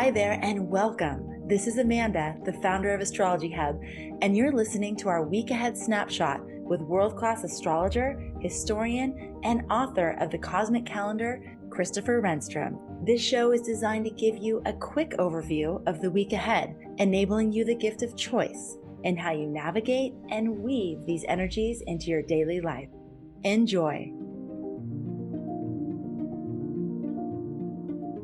Hi there and welcome. This is Amanda, the founder of Astrology Hub, and you're listening to our week ahead snapshot with world-class astrologer, historian, and author of the Cosmic Calendar, Christopher Renstrom. This show is designed to give you a quick overview of the week ahead, enabling you the gift of choice in how you navigate and weave these energies into your daily life. Enjoy.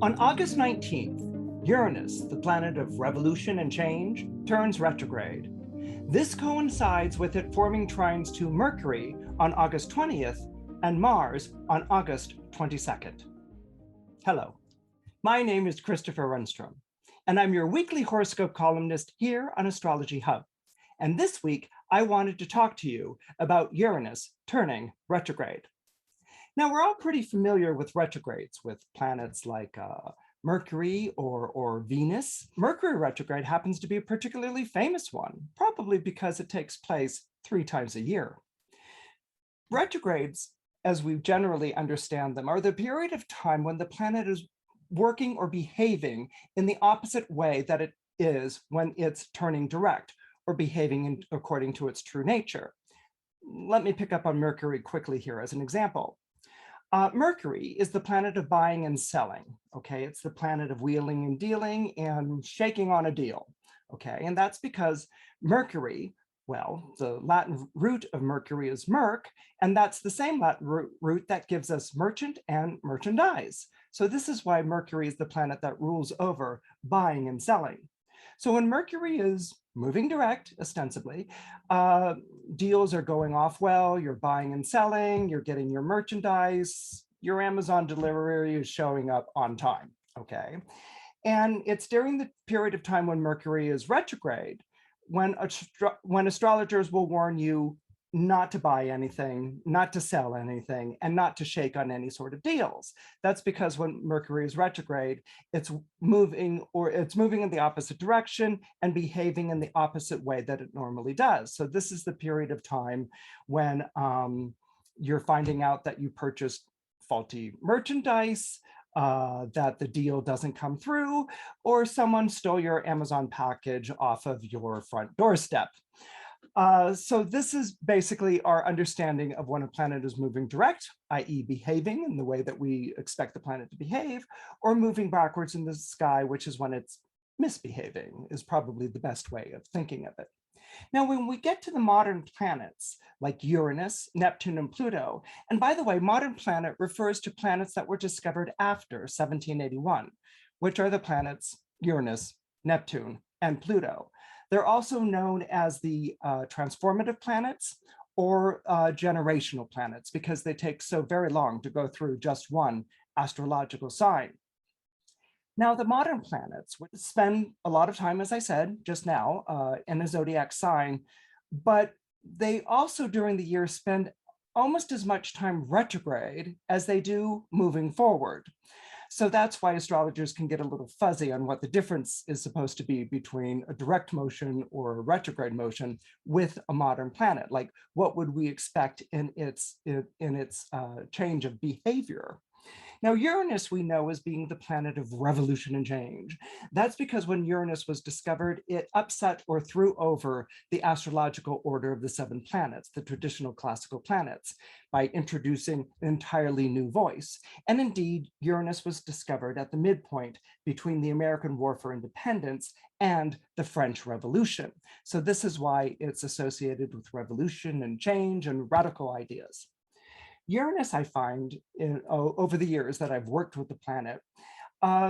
On August 19th, Uranus, the planet of revolution and change, turns retrograde. This coincides with it forming trines to Mercury on August 20th and Mars on August 22nd. Hello, my name is Christopher Renstrom, and I'm your weekly horoscope columnist here on Astrology Hub. And this week, I wanted to talk to you about Uranus turning retrograde. Now, we're all pretty familiar with retrogrades, with planets like Mercury or Venus. Mercury retrograde happens to be a particularly famous one, probably because it takes place 3 times a year. Retrogrades, as we generally understand them, are the period of time when the planet is working or behaving in the opposite way that it is when it's turning direct or behaving according to its true nature. Let me pick up on Mercury quickly here as an example. Mercury is the planet of buying and selling, okay? It's the planet of wheeling and dealing and shaking on a deal, okay? And that's because Mercury, well, the Latin root of Mercury is merc, and that's the same Latin root that gives us merchant and merchandise. So this is why Mercury is the planet that rules over buying and selling. So when Mercury is moving direct, ostensibly, deals are going off well, you're buying and selling, you're getting your merchandise, your Amazon delivery is showing up on time, okay? And it's during the period of time when Mercury is retrograde, when astrologers will warn you not to buy anything, not to sell anything, and not to shake on any sort of deals. That's because when Mercury is retrograde, it's moving in the opposite direction and behaving in the opposite way that it normally does. So this is the period of time when you're finding out that you purchased faulty merchandise, that the deal doesn't come through, or someone stole your Amazon package off of your front doorstep. So this is basically our understanding of when a planet is moving direct, i.e. behaving in the way that we expect the planet to behave, or moving backwards in the sky, which is when it's misbehaving, is probably the best way of thinking of it. Now, when we get to the modern planets, like Uranus, Neptune, and Pluto, and by the way, modern planet refers to planets that were discovered after 1781, which are the planets Uranus, Neptune, and Pluto. They're also known as the transformative planets or generational planets because they take so very long to go through just one astrological sign. Now, the modern planets spend a lot of time, as I said just now, in a zodiac sign, but they also during the year spend almost as much time retrograde as they do moving forward. So that's why astrologers can get a little fuzzy on what the difference is supposed to be between a direct motion or a retrograde motion with a modern planet. Like, what would we expect in its change of behavior? Now, Uranus we know as being the planet of revolution and change. That's because when Uranus was discovered, it upset or threw over the astrological order of the 7 planets, the traditional classical planets, by introducing an entirely new voice. And indeed, Uranus was discovered at the midpoint between the American War for Independence and the French Revolution. So this is why it's associated with revolution and change and radical ideas. Uranus, I find over the years that I've worked with the planet,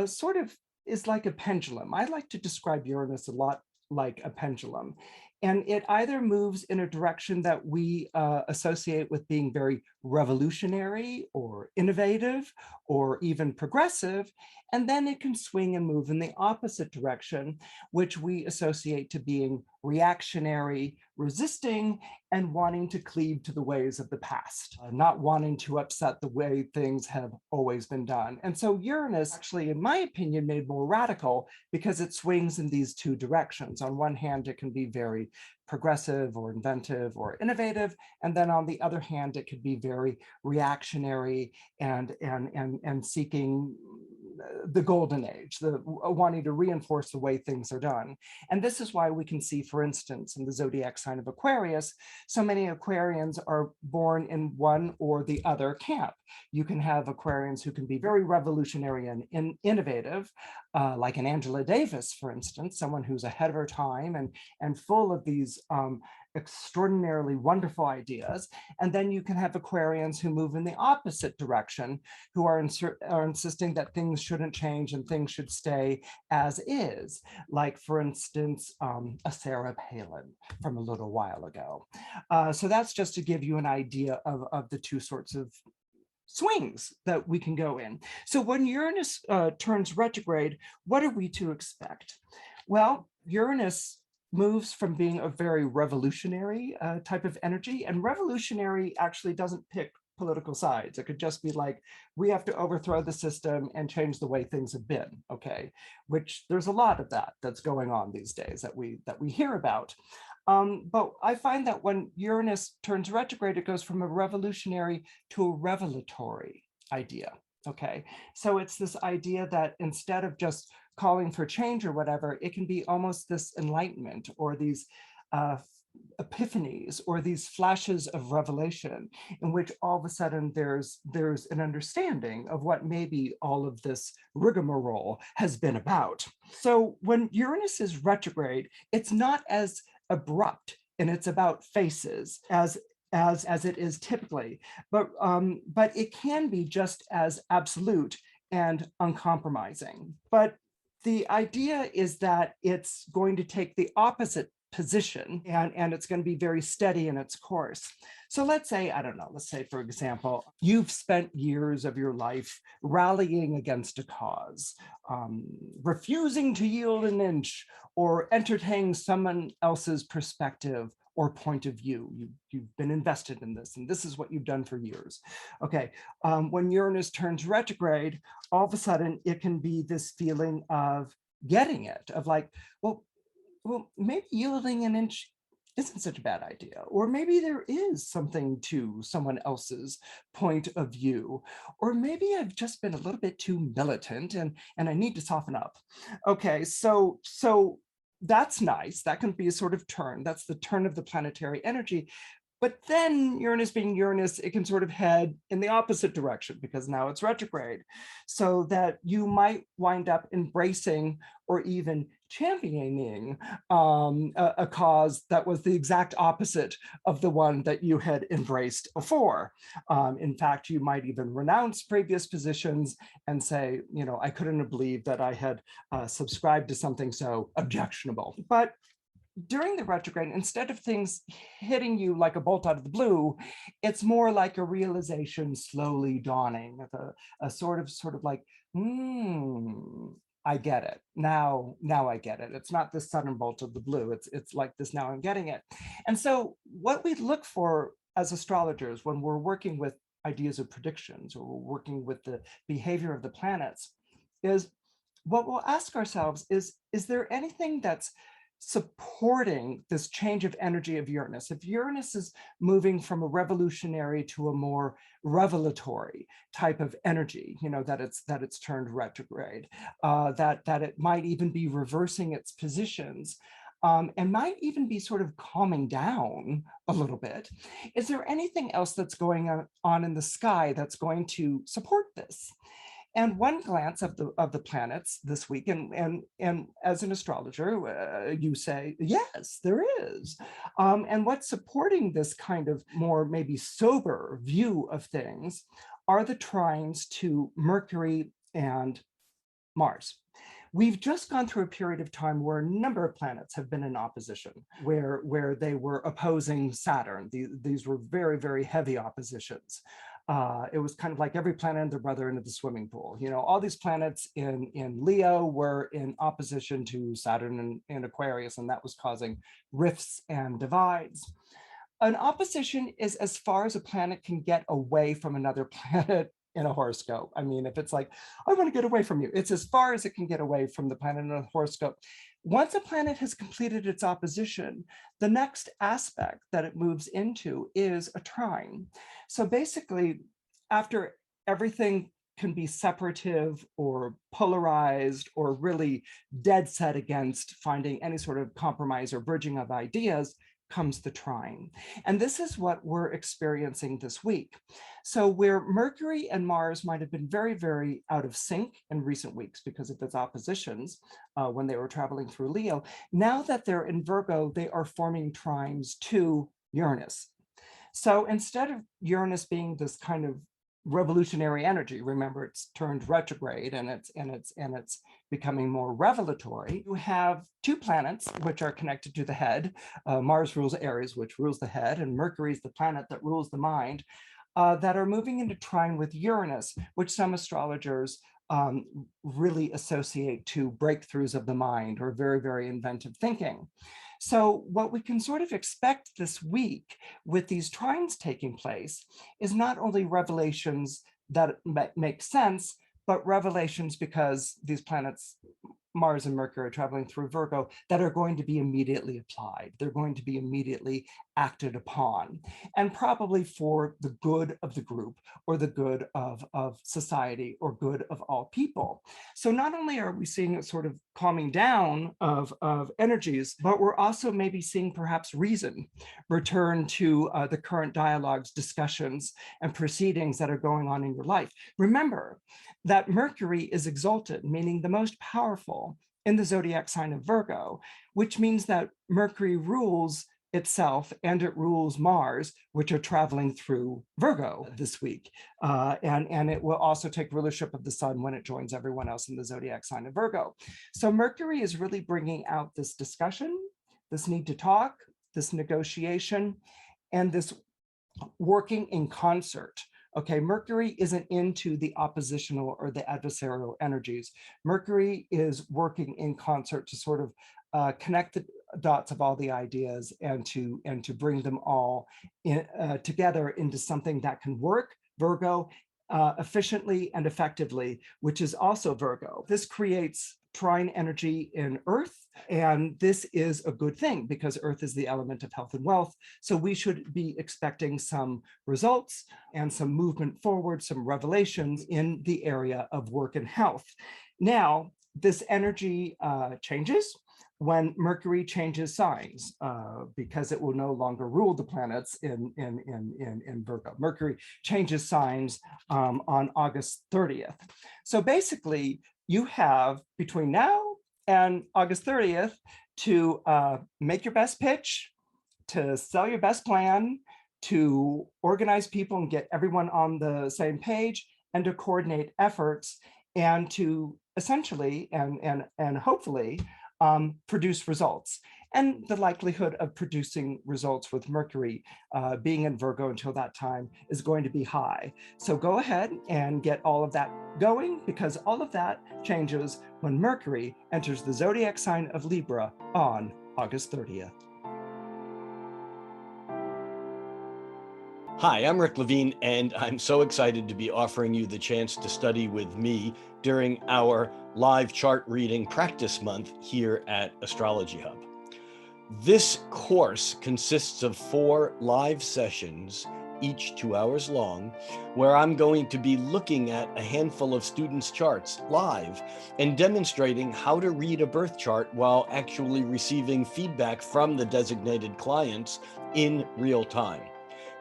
sort of is like a pendulum. I like to describe Uranus a lot like a pendulum. And it either moves in a direction that we associate with being very revolutionary or innovative or even progressive, and then it can swing and move in the opposite direction, which we associate to being reactionary, resisting, and wanting to cleave to the ways of the past, not wanting to upset the way things have always been done. And so Uranus actually, in my opinion, made more radical because it swings in these 2 directions. On one hand, it can be very progressive or inventive or innovative. And then on the other hand, it could be very reactionary and seeking the golden age, the wanting to reinforce the way things are done. And this is why we can see, for instance, in the zodiac sign of Aquarius, so many Aquarians are born in one or the other camp. You can have Aquarians who can be very revolutionary and innovative, like an Angela Davis, for instance, someone who's ahead of her time and full of these extraordinarily wonderful ideas. And then you can have Aquarians who move in the opposite direction, who are insisting that things shouldn't change and things should stay as is. Like, for instance, a Sarah Palin from a little while ago. So that's just to give you an idea of the two sorts of swings that we can go in. So when Uranus turns retrograde, what are we to expect? Well, Uranus moves from being a very revolutionary type of energy, and revolutionary actually doesn't pick political sides. It could just be like, we have to overthrow the system and change the way things have been, okay? Which there's a lot of that that's going on these days that we hear about. But I find that when Uranus turns retrograde, it goes from a revolutionary to a revelatory idea, okay? So it's this idea that instead of just calling for change or whatever, it can be almost this enlightenment or these epiphanies or these flashes of revelation in which all of a sudden there's an understanding of what maybe all of this rigmarole has been about. So when Uranus is retrograde, it's not as abrupt and it's about faces as it is typically, but it can be just as absolute and uncompromising. But the idea is that it's going to take the opposite position and it's going to be very steady in its course. So let's say, I don't know, let's say, for example, you've spent years of your life rallying against a cause, refusing to yield an inch or entertain someone else's perspective or point of view. You've been invested in this, and this is what you've done for years. Okay, when Uranus turns retrograde, all of a sudden it can be this feeling of getting it, of like, well, maybe yielding an inch isn't such a bad idea, or maybe there is something to someone else's point of view, or maybe I've just been a little bit too militant and I need to soften up. Okay, so that's nice. That can be a sort of turn. That's the turn of the planetary energy. But then Uranus being Uranus, it can sort of head in the opposite direction because now it's retrograde. So that you might wind up embracing or even championing a cause that was the exact opposite of the one that you had embraced before. In fact, you might even renounce previous positions and say, you know, I couldn't have believed that I had subscribed to something so objectionable. But during the retrograde, instead of things hitting you like a bolt out of the blue, it's more like a realization slowly dawning, a sort of like, I get it. Now I get it. It's not this sudden bolt of the blue. It's like this, now I'm getting it. And so what we look for as astrologers when we're working with ideas of predictions or we're working with the behavior of the planets is what we'll ask ourselves is there anything that's supporting this change of energy of Uranus? If Uranus is moving from a revolutionary to a more revelatory type of energy, you know, that it's turned retrograde, that it might even be reversing its positions, and might even be sort of calming down a little bit. Is there anything else that's going on in the sky that's going to support this? And one glance of the planets this week, and as an astrologer, you say, yes, there is. And what's supporting this kind of more maybe sober view of things are the trines to Mercury and Mars. We've just gone through a period of time where a number of planets have been in opposition, where they were opposing Saturn. These were very, very heavy oppositions. It was kind of like every planet and their brother into the swimming pool. You know, all these planets in Leo were in opposition to Saturn in Aquarius, and that was causing rifts and divides. An opposition is as far as a planet can get away from another planet in a horoscope. I mean, if it's like, I want to get away from you, it's as far as it can get away from the planet in a horoscope. Once a planet has completed its opposition, the next aspect that it moves into is a trine. So basically, after everything can be separative or polarized or really dead set against finding any sort of compromise or bridging of ideas comes the trine. And this is what we're experiencing this week. So where Mercury and Mars might have been very, very out of sync in recent weeks because of its oppositions when they were traveling through Leo, now that they're in Virgo, they are forming trines to Uranus. So instead of Uranus being this kind of revolutionary energy, remember it's turned retrograde and it's becoming more revelatory, you have two planets which are connected to the head. Mars rules Aries, which rules the head, and Mercury is the planet that rules the mind, that are moving into trine with Uranus, which some astrologers really associate to breakthroughs of the mind or very, very inventive thinking. So what we can sort of expect this week with these trines taking place is not only revelations that make sense, but revelations because these planets, Mars and Mercury, are traveling through Virgo, that are going to be immediately applied. They're going to be immediately acted upon, and probably for the good of the group or the good of society or good of all people. So not only are we seeing a sort of calming down of energies, but we're also maybe seeing perhaps reason return to the current dialogues, discussions, and proceedings that are going on in your life. Remember that Mercury is exalted, meaning the most powerful in the zodiac sign of Virgo, which means that Mercury rules itself and it rules Mars, which are traveling through Virgo this week. And it will also take rulership of the sun when it joins everyone else in the zodiac sign of Virgo. So Mercury is really bringing out this discussion, this need to talk, this negotiation, and this working in concert. Okay, Mercury isn't into the oppositional or the adversarial energies. Mercury is working in concert to sort of connect the dots of all the ideas and to bring them all together into something that can work, Virgo, efficiently and effectively, which is also Virgo. This creates trine energy in Earth, and this is a good thing because Earth is the element of health and wealth. So we should be expecting some results and some movement forward, some revelations in the area of work and health. Now, this energy changes when Mercury changes signs, because it will no longer rule the planets in Virgo. Mercury changes signs on August 30th. So basically, you have between now and August 30th to make your best pitch, to sell your best plan, to organize people and get everyone on the same page, and to coordinate efforts, and to essentially and hopefully produce results. And the likelihood of producing results with Mercury being in Virgo until that time is going to be high. So go ahead and get all of that going, because all of that changes when Mercury enters the zodiac sign of Libra on August 30th. Hi, I'm Rick Levine, and I'm so excited to be offering you the chance to study with me during our live chart reading practice month here at Astrology Hub. This course consists of 4 live sessions, each 2 hours long, where I'm going to be looking at a handful of students' charts live and demonstrating how to read a birth chart while actually receiving feedback from the designated clients in real time.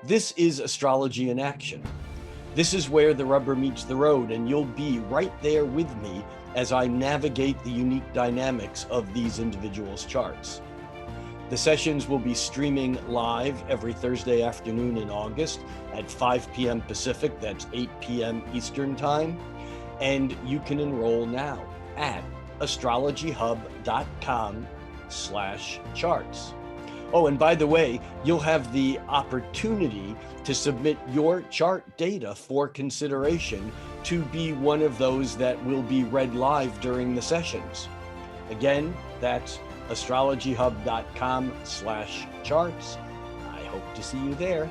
This is astrology in action. This is where the rubber meets the road, and you'll be right there with me as I navigate the unique dynamics of these individuals' charts. The sessions will be streaming live every Thursday afternoon in August at 5 p.m. Pacific, that's 8 p.m. Eastern Time, and you can enroll now at astrologyhub.com/charts. Oh, and by the way, you'll have the opportunity to submit your chart data for consideration to be one of those that will be read live during the sessions. Again, that's astrologyhub.com/charts. I hope to see you there.